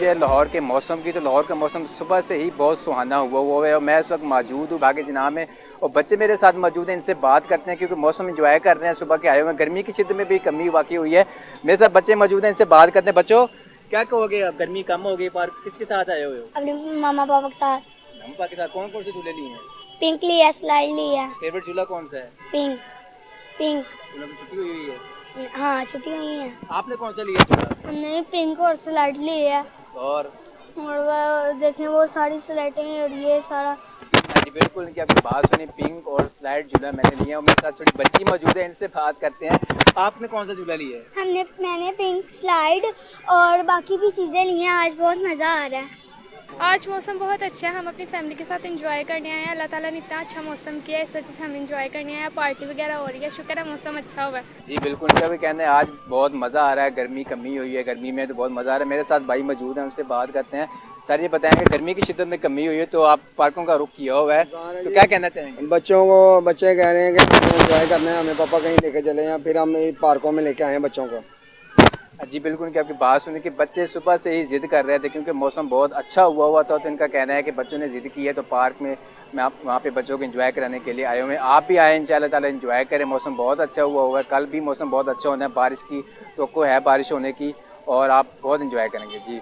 कीजिए लाहौर के मौसम की, तो लाहौर का मौसम सुबह से ही बहुत सुहाना हुआ है और मैं इस वक्त मौजूद हूँ बाग़ जनाब में और बच्चे मेरे साथ मौजूद हैं, इनसे बात करते हैं क्योंकि मौसम एंजॉय कर रहे हैं। सुबह के आए हुए हैं, गर्मी की शिद्दत में भी कमी वाक़ई हुई है। मेरे साथ बच्चे मौजूद हैं, इनसे बात करते हैं। बच्चों क्या कहोगे, अब गर्मी कम हो गई पर किसके साथ आए हुए हो? अपने मामा पापा के साथ। मम्मी पापा के साथ। कौन कौन से झूले लिए हैं? पिंक लिया, स्लाइड लिया। फेवरेट झूला कौन सा है? पिंक। पिंक। झूलों की छुट्टी हुई है? हाँ, छुट्टी हुई है। आपने कौन सा लिया झूला? हमने पिंक और स्लाइड ली है और वो देखें वो सारी स्लाइडें और ये सारा। जी बिल्कुल, इनकी आपकी बात सुनी, पिंक और स्लाइड झूला मैंने लिया और मेरे साथ छोटी बच्ची मौजूद है, इनसे बात करते हैं। आपने कौन सा झूला लिया है? मैंने पिंक स्लाइड और बाकी भी चीज़ें ली हैं। आज बहुत मज़ा आ रहा है। आज मौसम बहुत अच्छा है, हम अपनी फैमिली के साथ एंजॉय करने आए हैं। अल्लाह ताला ने इतना अच्छा मौसम किया है, इस वजह से हम एंजॉय करने आए हैं। पार्टी वगैरह हो रही है, शुक्र है मौसम अच्छा हुआ है। जी बिल्कुल, इनका भी कहना है आज बहुत मज़ा आ रहा है, गर्मी कमी हुई है, गर्मी में तो बहुत मज़ा आ रहा है। मेरे साथ भाई मौजूद हैं, उनसे बात करते हैं। सर ये बताएंगे गर्मी की शिद्दत में कमी हुई है तो आप पार्कों का रुख किया हुआ है, तो क्या कहना चाहेंगे? बच्चे कह रहे हैं कि एंजॉय करना है, हमें पापा कहीं लेके चले हैं, फिर हम पार्कों में लेके आए हैं बच्चों को। जी बिल्कुल, कि आपकी बात सुनी कि बच्चे सुबह से ही ज़िद कर रहे थे क्योंकि मौसम बहुत अच्छा हुआ था, तो इनका कहना है कि बच्चों ने ज़िद की है तो पार्क में मैं आप वहाँ पे बच्चों को एंजॉय कराने के लिए आए हुए हैं। आप भी आए इंशाल्लाह ताला एंजॉय करें, मौसम बहुत अच्छा हुआ है, कल भी मौसम बहुत अच्छा होना है, बारिश की तो है, बारिश होने की और आप बहुत एंजॉय करेंगे। जी।